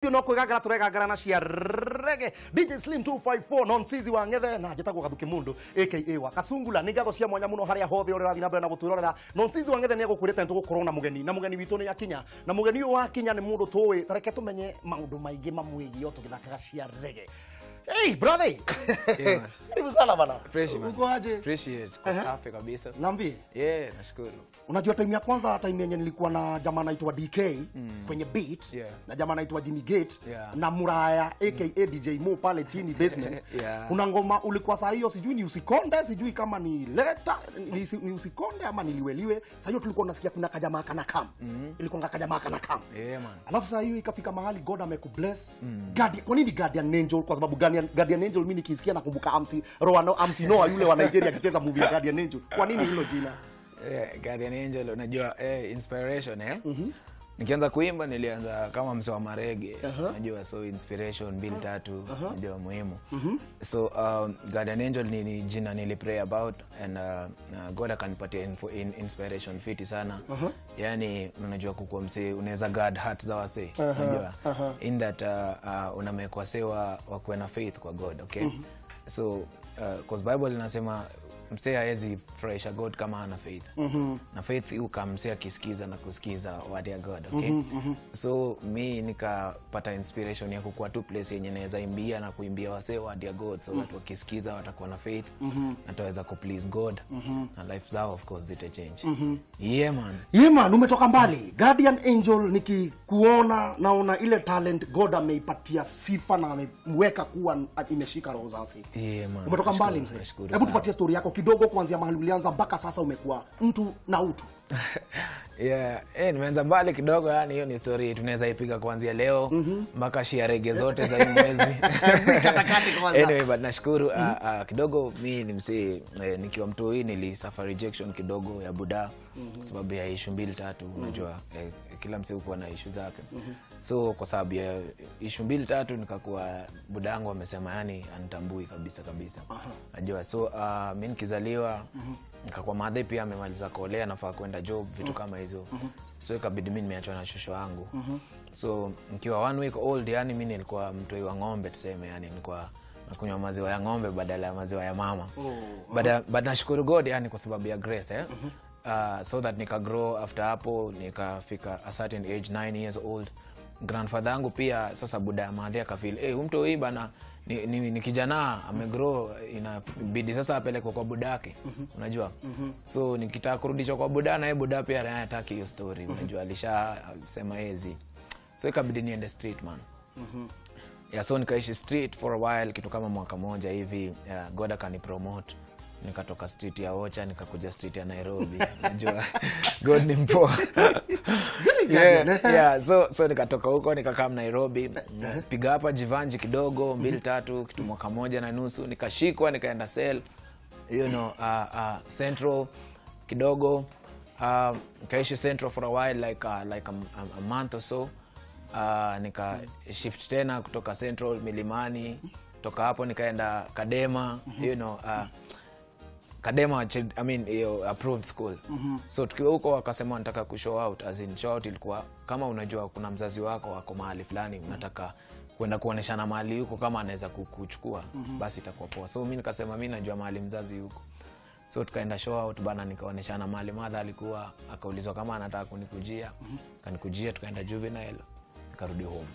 You know kwegagara turegagara na cia Reggea DJ Slim 254 non sizi wa ngethe na jetagwo Gathuki Mundu aka wa Kasungula ni ngatho cia mwanya muno haria hothe uri rathi na mbere na guturorera non sizi wa ngethe ni agukurite ntugukorwo na mugeni witu ni akinya na mugeni uyu wa kinya ni mundu tuwi tareke tumenye maundu maingi mamwigi yo tugithakaga cia Reggea. Hey brother. Yeah. Karibu sana bana. Fresh man. Uko aje? Appreciate. Kwa safi kabisa. Niambie. Yeah, nashukuru. Unajua time ya kwanza time yenye nilikuwa na jamaa anaitwa DK kwenye beat na jamaa anaitwa Jimmy Gate na Muraya aka DJ Mo pale chini basement. Kuna ngoma ulikuwa saa hiyo sijui ni usikonde, sijui kama ni leta ni usikonde ama niliweliwe. Saa hiyo tulikuwa tunasikia kuna kajamaa kana kam. Ilikuwa kajamaa kana kam. Yeah man. Alafu saa hiyo ikafika mahali God amekubless. Guardian, kwa nini Guardian Angel? Kwa sababu Guardian Angel mimi nikisikia nakumbuka Amsi Noah yule wa Nigeria akicheza movie ya Guardian Angel. Kwa nini hilo jina? Guardian Angel unajua inspiration nikianza kuimba nilianza kama msee wa Reggea unajua so inspiration mbili tatu ndio muhimu so Guardian Angel ni jina nilipray about and God akanipatia inspiration fiti sana yani unajua kukuwa msee unaweza guard heart za wase unajua in that unamekwa sewa wa kuwa na faith kwa God okay so cause Bible inasema msee haezi furahisha God kama ana faith. Na faith ukamsea kisikiza na kusikiza word ya God, okay? So mi nikapata inspiration ya kukua tu place yenye naweza imbia na kuimbia wasee word ya God so that wakisikiza watakuwa na faith na wataweza ku please God na life zao of course zita change. Yeah man. Yeah man, umetoka mbali. Guardian Angel nikikuona naona ile talent God ameipatia sifa na ameweka kuwa imeshika roho zake. Yeah man. Umetoka mbali mzee. Hebu tupatie story yako kidogo kuanzia mahali ulianza mpaka sasa umekuwa mtu na utu. Yeah, nimeanza mbali kidogo yani hiyo ni story tunaweza ipiga kuanzia leo mpaka shia Reggea zote za mwezi. Anyway, but nashukuru kidogo mimi ni msee nikiwa mtu hii nilisuffer rejection kidogo ya buda kwa sababu ya issue mbili tatu unajua kila msee uko na issue zake. So kwa sababu ya issue mbili tatu nikakuwa buda yangu amesema yani anitambui kabisa. Unajua so mimi nikizaliwa nikakuwa madhe pia amemaliza kolea nafaa kwenda job vitu kama hizo. So ikabidi mimi nimeachwa na shosho wangu. So nikiwa 1 week old yani mimi nilikuwa mtoi wa ng'ombe tuseme yani nilikuwa nakunywa maziwa ya ng'ombe badala ya maziwa ya mama. But nashukuru God yani kwa sababu ya grace so that nika grow after hapo nikafika a certain age 9 years old. Grandfather yangu pia sasa buda ya madhe akafeel mtu hii bana ni kijana amegrow inabidi sasa apeleke kwa budake unajua so nikitaka kurudisha kwa buda na buda pia anataka hiyo story unajua alishasema hezi so ikabidi niende street man so nikaishi street for a while kitu kama mwaka moja hivi God akanipromote nikatoka street ya Ocha nikakuja street ya Nairobi unajua God ni mpoa. So nikatoka huko nikakaa Nairobi piga hapa Jivanji kidogo 2-3 kitu mwaka moja na nusu nikashikwa nikaenda cell Central kidogo nikaishi Central for a while like a month or so nika shift tena kutoka Central Milimani toka hapo nikaenda Kadema Kadema approved school. So tukiwa huko wakasema nataka kushow out as in show out ilikuwa kama unajua kuna mzazi wako wako mahali fulani unataka kwenda kuoneshana mahali huko kama anaweza kukuchukua basi itakuwa poa. So mimi nikasema mimi najua mahali mzazi huko. So tukaenda show out bana nikaoneshana mahali madha alikuwa akaulizwa kama anataka kunikujia. Kanikujia tukaenda juvenile karudi home.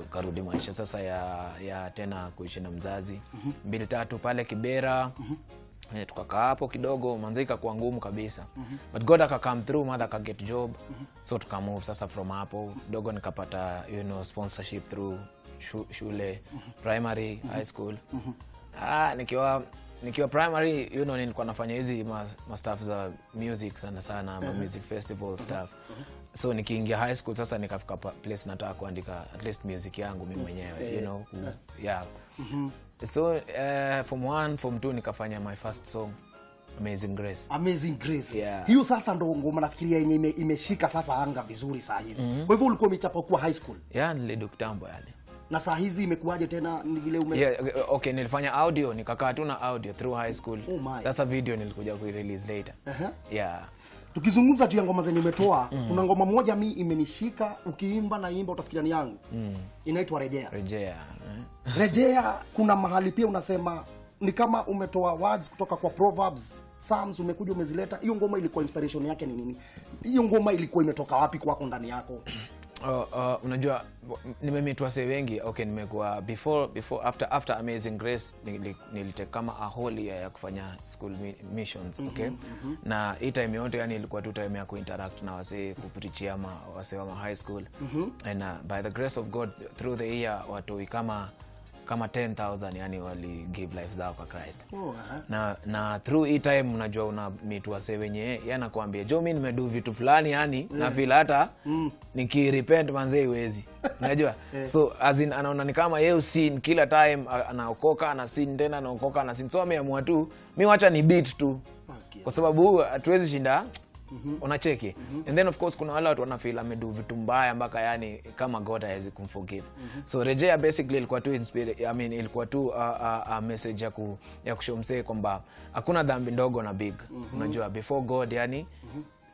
Karudi maisha sasa ya tena kuishi na mzazi. 2-3 pale Kibera. Tukakaa hapo kidogo manzika kwa ngumu kabisa but God aka come through mother aka get job so tuka move sasa from hapo kidogo nikapata sponsorship through shule primary high school nikiwa primary nilikuwa nafanya hizi stuff za music sana music festival stuff so nikiingia high school sasa nikafika place nataka kuandika at least music yangu mimi mwenyewe So from 1 from 2 nikafanya my first song Amazing Grace. Hiyo sasa ndo ngoma nafikiria yenye imeshika sasa anga vizuri saa hizi. Kwa hivyo ulikuwa umechapa kwa high school? Nilido kitambo yani. Na saa hizi imekuaje tena ni vile okay nilifanya audio nikakaa tu na audio through high school. Sasa video nilikuja ku release later. Tukizungumza juu ya ngoma zenye umetoa, kuna ngoma moja mimi imenishika, ukiimba na imba utafikiria ni yangu. Inaitwa Reggea. Reggea. Reggea, kuna mahali pia unasema ni kama umetoa words kutoka kwa Proverbs, Psalms, umekuja umezileta. Hiyo ngoma ilikuwa inspiration yake ni nini? Hiyo ngoma ilikuwa imetoka wapi kwako ndani yako? Unajua nimemitwa se wengi. Okay, nimekuwa before after Amazing Grace niliteka kama a whole year ya kufanya school missions. Okay, na hii time yote yani ilikuwa tu time ya kuinteract na wase, kupreachia wase wa high school. And by the grace of God through the year watu kama 10,000 yani wali give life zao kwa Christ. Na through hii time unajua una meet wase wenye yana kuambia jo mimi nimedo vitu fulani yani na feel hata nikirepent manze iwezi. Unajua? So as in anaona ni kama yeye sin kila time anaokoka ana sin tena anaokoka ana sin. So ameamua tu mimi wacha ni beat tu. Kwa sababu hatuwezi shinda unacheki. And then of course kuna wale watu wanafeel amedo vitu mbaya mpaka yani kama God hawezi kumforgive. So Reggea basically ilikuwa tu ilikuwa tu a message ya kushomsee kwamba hakuna dhambi ndogo na big. Unajua before God yani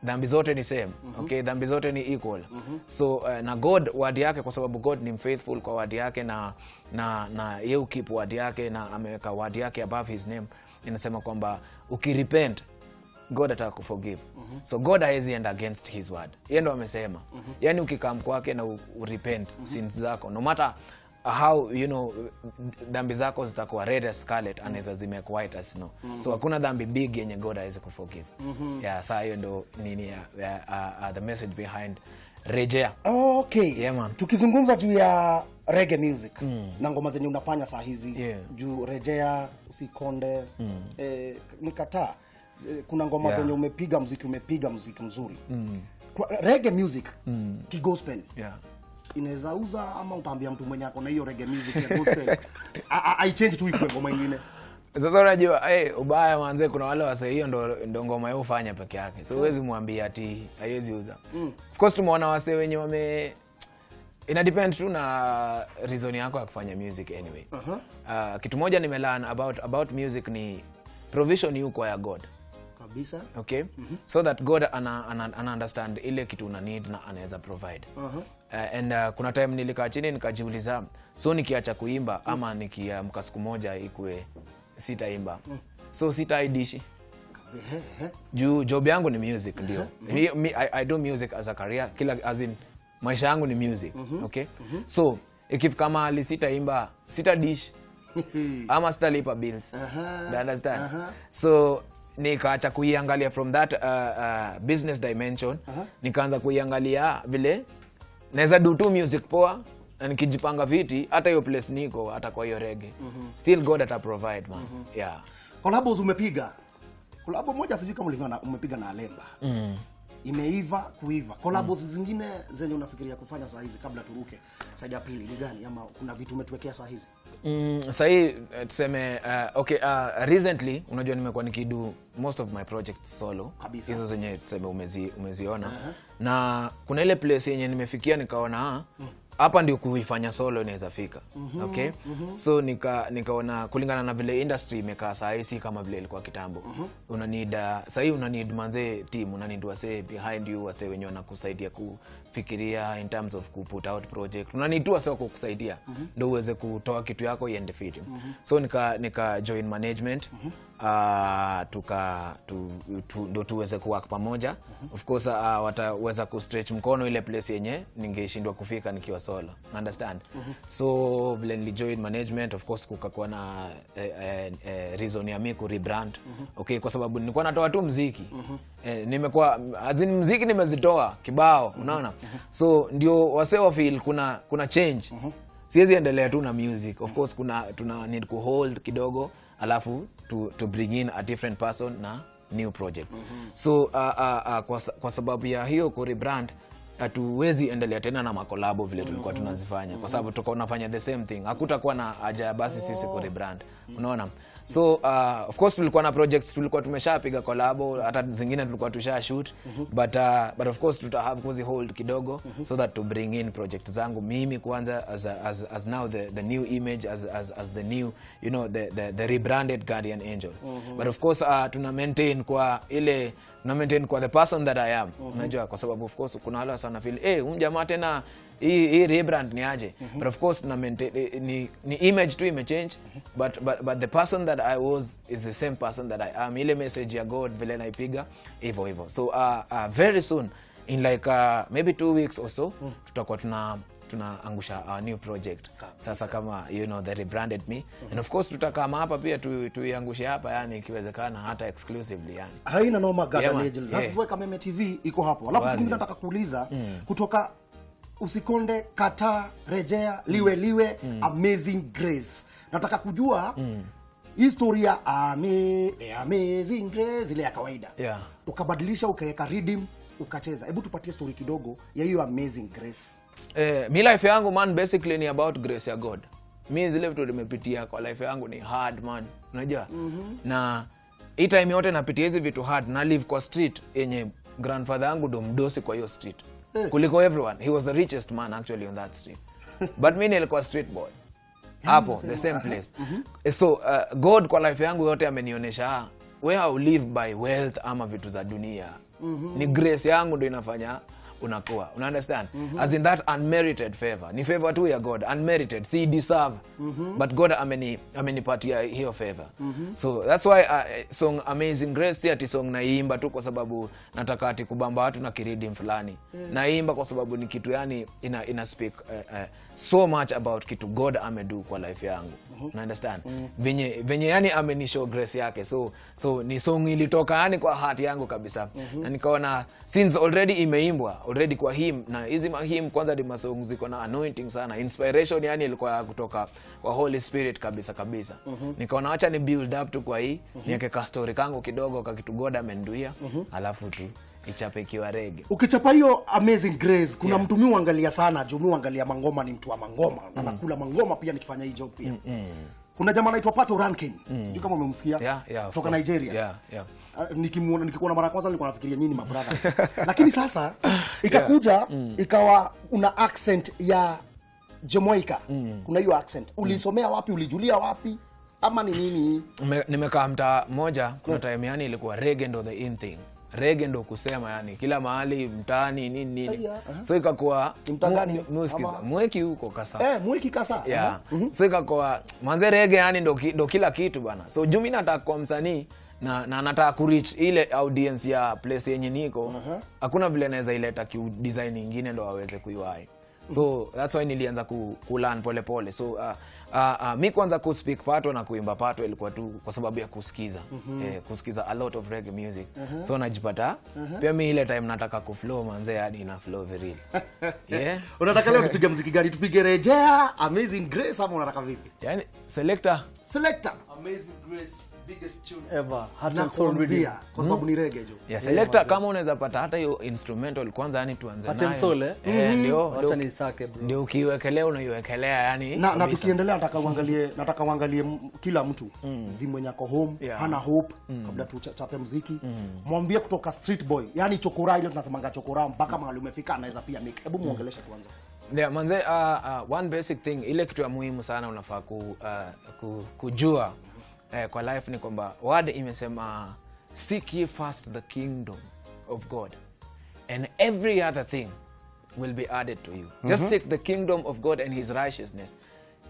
dhambi zote ni same. Okay, dhambi zote ni equal. So na God word yake, kwa sababu God ni faithful kwa word yake na yeye keep word yake na ameweka word yake above his name. Inasema kwamba ukirepent God atakuforgive. So God haezi end against his word. Yeye ndo amesema. Yani ukikam kwake na urepent sins zako, no matter how dhambi zako zitakuwa red as scarlet, anaweza zimake white as snow. So hakuna dhambi big yenye God haezi kuforgive. Yeah, saa hiyo ndo nini the message behind Reggea. Okay. Yeah, man. Tukizungumza juu ya reggae music na ngoma zenye unafanya saa hizi, juu Reggea, Usikonde, Nikataa, kuna ngoma zenye umepiga muziki mzuri. Kwa reggae music kigospel, inaweza uza ama utaambia mtu mwenye ako na hiyo reggae music ya gospel I change tu ikuwe ngoma nyingine? Sasa unajua ubaya manze, kuna wale wase hiyo ndo ngoma yao fanya peke yake. So huwezi muambia ati haiwezi uza. Of course tumeona wase wenye ina depend tu na reason yako ya kufanya music anyway. Kitu moja nimelearn about music ni provision yuko ya God. Kabisa. Okay? So that God ana understand ile kitu una need na anaweza provide. And kuna time nilikaa chini nikajiuliza, so nikiacha kuimba ama nikiamka siku moja ikue sitaimba, so sitaidishi. Job yangu ni music ndio. I do music as a career, as in maisha yangu ni music. Okay? So ikifika mahali sitaimba, sitadish ama sitalipa bills. You understand? So nikaacha kuiangalia from that business dimension. Nikaanza kuiangalia vile naweza do tu music poa, na nikijipanga viti hata hiyo place niko hata kwa hiyo reggae still God ata provide, man. Yeah. Collabos umepiga. Collabo moja sijui kama ulingana umepiga na Alemba. Imeiva kuiva. Collabos zingine zenye unafikiria kufanya saa hizi kabla turuke side ya pili ni gani, ama kuna vitu umetuwekea saa hizi? Sahi tuseme recently unajua nimekuwa nikido most of my projects solo. Hizo zenye tuseme umeziona. Na kuna ile place yenye nimefikia nikaona hapa ndio kuifanya solo inaweza fika. Okay? So nikaona kulingana na vile industry imekaa saa hizi kama vile ilikuwa kitambo. Una need manze team, una need wase behind you, wase wenye wanakusaidia kufikiria in terms of put out project. Una need tu wase kukusaidia ndio uweze kutoa kitu yako iende fit. So nika join management. Ndio tuweze kuwork pamoja. Of course wataweza ku-stretch mkono ile place yenye ningeshindwa kufika nikiwa solo. Understand? So vile nilijoin management, of course kukakuwa na reason ya mimi ku rebrand. Okay, kwa sababu nilikuwa natoa tu muziki. Nimekuwa azin muziki nimezitoa kibao, unaona? So ndio wasee feel kuna change. Siwezi endelea tu na music. Of course tuna need ku hold kidogo, alafu to bring in a different person na new projects. So kwa sababu ya hiyo ku rebrand hatuwezi endelea tena na makolabo vile tulikuwa tunazifanya kwa sababu tuko tunafanya the same thing. Hakutakuwa na haja basi sisi ku rebrand. Unaona? So of course tulikuwa na projects tulikuwa tumeshapiga collabo, hata zingine tulikuwa tusha shoot, but of course tuta have kuzi hold kidogo so that to bring in project zangu mimi kwanza as now the new image as the new, you know, the rebranded Guardian Angel. But of course tuna maintain kwa ile the person that I am. Unajua kwa sababu of course kuna wale sana feel jamaa tena hii rebrand ni aje. But of course na maintain ni image tu imechange, but the person that I was is the same person that I am. Ile message ya God vile naipiga hivyo. So very soon in like maybe 2 weeks or so tutakuwa tunaangusha our new project. Sasa kama you know the rebranded me, and of course tutakama hapa pia tuiangushe hapa, yani ikiwezekana hata exclusively yani. Haina noma Guardian Angel. That's why Kameme TV iko hapo. Alafu mimi nataka kuuliza kutoka Usikonde, Kata, Reggea, Liwe, Amazing Grace. Nataka kujua historia Amazing Grace ile ya kawaida. Ukabadilisha ukaweka rhythm ukacheza. Hebu tupatie story kidogo ya hiyo Amazing Grace. Mi life yangu man basically ni about grace ya God. Mi zile vitu nimepitia kwa life yangu ni hard man. Unajua? Na hii time yote napitia hizi vitu hard, na live kwa street yenye grandfather yangu ndo mdosi kwa hiyo street. Kuliko everyone. He was the richest man actually on that street. But mimi nilikuwa street boy. Hapo the same place. So God kwa life yangu yote amenionyesha where I live by wealth ama vitu za dunia. Ni grace yangu ndo inafanya unakuwa. Una understand? As in that unmerited favor. Ni favor tu ya God, unmerited. Si deserve. But God amenipatia hiyo favor. So that's why song Amazing Grace si ati song naimba tu kwa sababu nataka ati kubamba watu na kiridi fulani. Naimba kwa sababu ni kitu yani ina speak so much about kitu God amedu kwa life yangu. Una understand? Venye yani amenishow grace yake. So ni song ilitoka yani kwa heart yangu kabisa. Na nikaona since already imeimbwa already kwa him, na hizi him kwanza di masong ziko na anointing sana, inspiration yani ilikuwa kutoka kwa Holy Spirit kabisa. Nikaona acha ni build up tu kwa hii, niweke ka story kangu kidogo ka kitu God amenduia, alafu tu ichape kiwa reggae. Ukichapa hiyo Amazing Grace, kuna mtu mimi uangalia sana, mimi uangalia mangoma, ni mtu wa mangoma, na nakula mangoma pia nikifanya hii job pia. Kuna jamaa anaitwa Pato Rankin. Sijui kama umemsikia. Kutoka Nigeria. Nikikuona mara kwanza nilikuwa nafikiria nyinyi ma brothers. Lakini sasa ikakuja ikawa una accent ya Jamaica. Kuna hiyo accent. Ulisomea wapi? Ulijulia wapi? Ama ni nini? Nimekaa mtaa moja, kuna time yani ilikuwa reggae ndo the in thing. Reggae ndo kusema yani kila mahali mtaani nini. So ikakuwa musikiza mweki huko Kasa. Mweki Kasa. So ikakuwa manze reggae yani ndo kila kitu bana. So jumi nataka kwa msanii na nataka ku reach ile audience ya place yenye niko. Hakuna vile naweza ileta ki design nyingine ndo waweze kuiwai. So that's why nilianza kulearn pole. So mi kwanza ku speak pato na kuimba pato ilikuwa tu kwa sababu ya kusikiza. Kusikiza a lot of reggae music. So najipata pia mi ile time nataka ku flow manze yani ina flow very. Unataka leo tupige muziki gani? Tupige Reggea, Amazing Grace ama unataka vipi? Yani selector Amazing Grace, biggest tune ever. Heart and Soul Rhythm. Kwa sababu ni reggae jo. Selector kama unaweza pata hata hiyo instrumental kwanza yani tuanze nayo. Heart and Soul ndio acha nisake bro. Ndio ukiwekelea unaiwekelea yani. Na tukiendelea nataka uangalie kila mtu vimwenye yako home, hana hope kabla tuchape muziki. Mwambie kutoka street boy, yani chokora ile tunasemanga chokora mpaka mahali umefika anaweza pia make. Hebu muongeleshe kwanza. Manze one basic thing ile kitu ya muhimu sana unafaa kujua kwa life ni kwamba word imesema seek ye first the kingdom of God and every other thing will be added to you. Just seek the kingdom of God and his righteousness.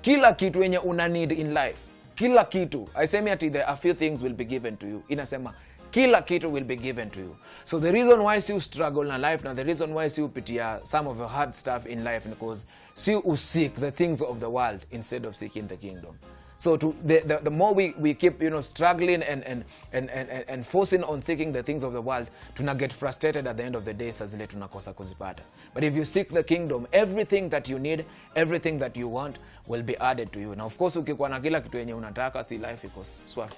Kila kitu yenye una need in life, kila kitu, aisemi ati there are few things will be given to you, inasema kila kitu will be given to you. So the reason why you struggle in life, now the reason why you pitia some of the hard stuff in life, because you seek the things of the world instead of seeking the kingdom. So the more we keep struggling and forcing on seeking the things of the world, tuna get frustrated at the end of the day, sazile tunakosa kuzipata. But if you seek the kingdom, everything that you need, everything that you want will be added to you. Now of course ukikuwa na kila kitu yenye unataka, si life iko swafi.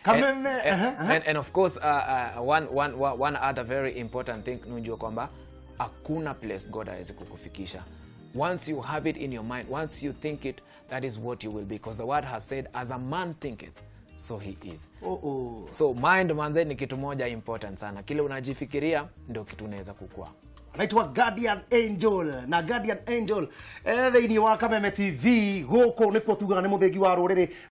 And of course one other very important thing nujua kwamba hakuna place God hawezi kukufikisha. Once you have it in your mind, once you think it, that is what you will be, because the word has said, as a man thinketh, so he is. So mind manze ni kitu moja important sana. Kile unajifikiria ndio kitu unaweza kukua. Anaitwa Guardian Angel na Guardian Angel thiini wa Kameme TV guko nikuo tugaga ni muthengi wa ruriri